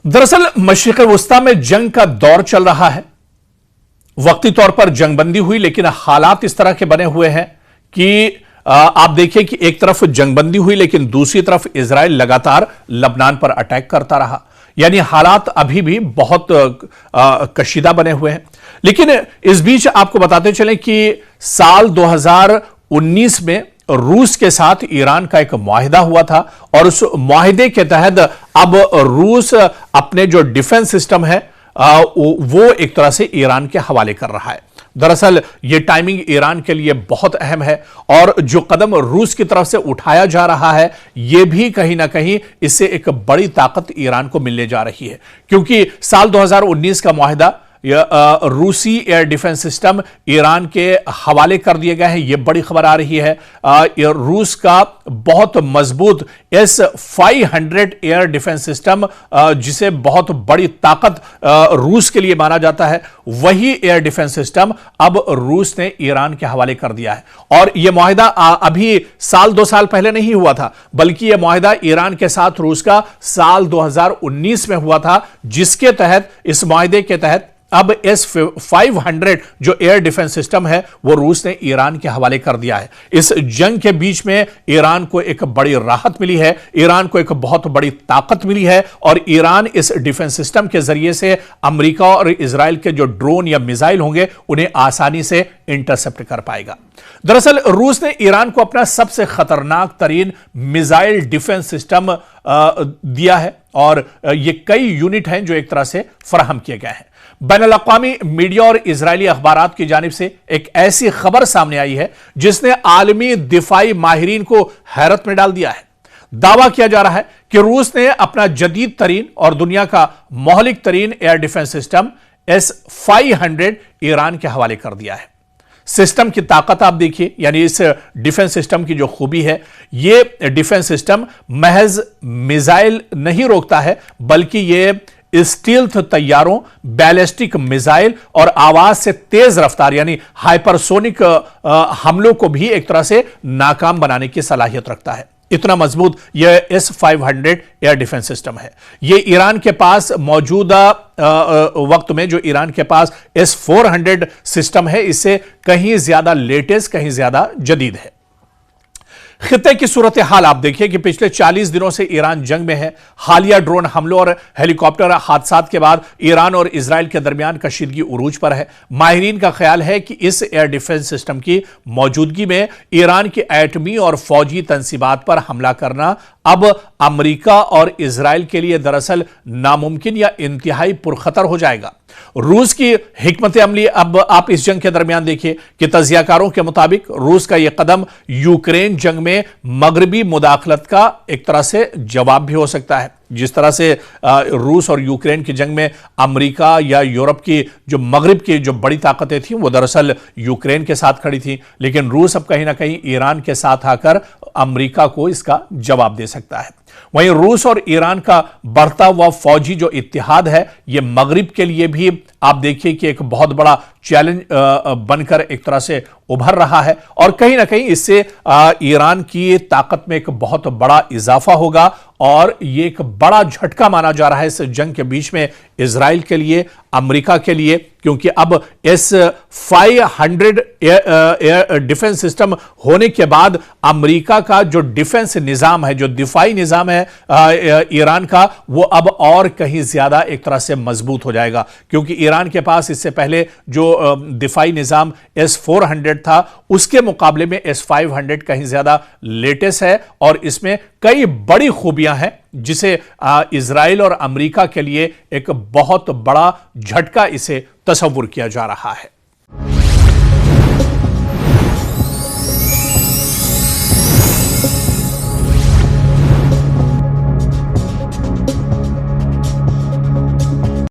दरअसल मशरिक़ वस्ता में जंग का दौर चल रहा है। वक्ती तौर पर जंगबंदी हुई, लेकिन हालात इस तरह के बने हुए हैं कि आप देखिए कि एक तरफ जंगबंदी हुई, लेकिन दूसरी तरफ इजराइल लगातार लबनान पर अटैक करता रहा। यानी हालात अभी भी बहुत कशीदा बने हुए हैं। लेकिन इस बीच आपको बताते चलें कि साल 2019 में रूस के साथ ईरान का एक मुआहिदा हुआ था, और उस मुआहिदे के तहत अब रूस अपने जो डिफेंस सिस्टम है वो एक तरह से ईरान के हवाले कर रहा है। दरअसल ये टाइमिंग ईरान के लिए बहुत अहम है, और जो कदम रूस की तरफ से उठाया जा रहा है ये भी कहीं ना कहीं इससे एक बड़ी ताकत ईरान को मिलने जा रही है। क्योंकि साल 2019 का मुआहिदा रूसी एयर डिफेंस सिस्टम ईरान के हवाले कर दिए गए हैं, यह बड़ी खबर आ रही है। रूस का बहुत मजबूत S-500 एयर डिफेंस सिस्टम, जिसे बहुत बड़ी ताकत रूस के लिए माना जाता है, वही एयर डिफेंस सिस्टम अब रूस ने ईरान के हवाले कर दिया है। और यह मुआहिदा अभी साल 2 साल पहले नहीं हुआ था, बल्कि यह मुआहिदा ईरान के साथ रूस का साल 2019 में हुआ था, जिसके तहत इस मुआहिदे के तहत अब S-500 जो एयर डिफेंस सिस्टम है वो रूस ने ईरान के हवाले कर दिया है। इस जंग के बीच में ईरान को एक बड़ी राहत मिली है, ईरान को एक बहुत बड़ी ताकत मिली है, और ईरान इस डिफेंस सिस्टम के जरिए से अमेरिका और इजराइल के जो ड्रोन या मिसाइल होंगे उन्हें आसानी से इंटरसेप्ट कर पाएगा। दरअसल रूस ने ईरान को अपना सबसे खतरनाक तरीन मिसाइल डिफेंस सिस्टम दिया है, और ये कई यूनिट हैं जो एक तरह से फराहम किए गए हैं। बैनुल-अक़वामी मीडिया और इजरायली अखबारात की जानिब से एक ऐसी खबर सामने आई है जिसने आलमी दिफाई माहिरीन को हैरत में डाल दिया है। दावा किया जा रहा है कि रूस ने अपना जदीद तरीन और दुनिया का मौलिक तरीन air defence system S-500 Iran के हवाले कर दिया है। सिस्टम की ताकत आप देखिए, यानी इस डिफेंस सिस्टम की जो खूबी है, यह डिफेंस सिस्टम महज मिसाइल नहीं रोकता है, बल्कि यह स्टील्थ तैयारों, बैलिस्टिक मिसाइल और आवाज से तेज रफ्तार यानी हाइपरसोनिक हमलों को भी एक तरह से नाकाम बनाने की सलाहियत रखता है। इतना मजबूत यह S-500 एयर डिफेंस सिस्टम है। यह ईरान के पास मौजूदा वक्त में जो ईरान के पास S-400 सिस्टम है, इससे कहीं ज्यादा लेटेस्ट, कहीं ज्यादा जदीद है। खित्ते की सूरत हाल आप देखिए कि पिछले 40 दिनों से ईरान जंग में है। हालिया ड्रोन हमलों और हेलीकॉप्टर हादसात के बाद ईरान और इजराइल के दरमियान कशीदगी उरूज पर है। माहिरीन का ख्याल है कि इस एयर डिफेंस सिस्टम की मौजूदगी में ईरान की एटमी और फौजी तंसीबात पर हमला करना अब अमेरिका और इजराइल के लिए दरअसल नामुमकिन या इंतहाई पुरखतर हो जाएगा। रूस की हिकमत अमली अब आप इस जंग के दरमियान देखिए कि तजियाकारों के मुताबिक रूस का यह कदम यूक्रेन जंग में मगरबी मुदाखलत का एक तरह से जवाब भी हो सकता है। जिस तरह से रूस और यूक्रेन की जंग में अमेरिका या यूरोप की जो मगरिब की जो बड़ी ताकतें थीं वो दरअसल यूक्रेन के साथ खड़ी थीं, लेकिन रूस अब कहीं ना कहीं ईरान के साथ आकर अमेरिका को इसका जवाब दे सकता है। वहीं रूस और ईरान का बढ़ता हुआ फौजी जो इत्तिहाद है, यह मगरिब के लिए भी आप देखिए कि एक बहुत बड़ा चैलेंज बनकर एक तरह से उभर रहा है, और कहीं ना कहीं इससे ईरान की ताकत में एक बहुत बड़ा इजाफा होगा, और ये एक बड़ा झटका माना जा रहा है इस जंग के बीच में इजराइल के लिए, अमेरिका के लिए, क्योंकि अब S-500 एयर डिफेंस सिस्टम होने के बाद अमेरिका का जो डिफेंस निजाम है, जो दिफाई निजाम है ईरान का, वो अब और कहीं ज्यादा एक तरह से मजबूत हो जाएगा। क्योंकि ईरान के पास इससे पहले जो दिफाई निजाम S-400 था, उसके मुकाबले में S-500 कहीं ज्यादा लेटेस्ट है, और इसमें कई बड़ी खूबियां हैं जिसे इजराइल और अमेरिका के लिए एक बहुत बड़ा झटका इसे तस्वुर किया जा रहा है।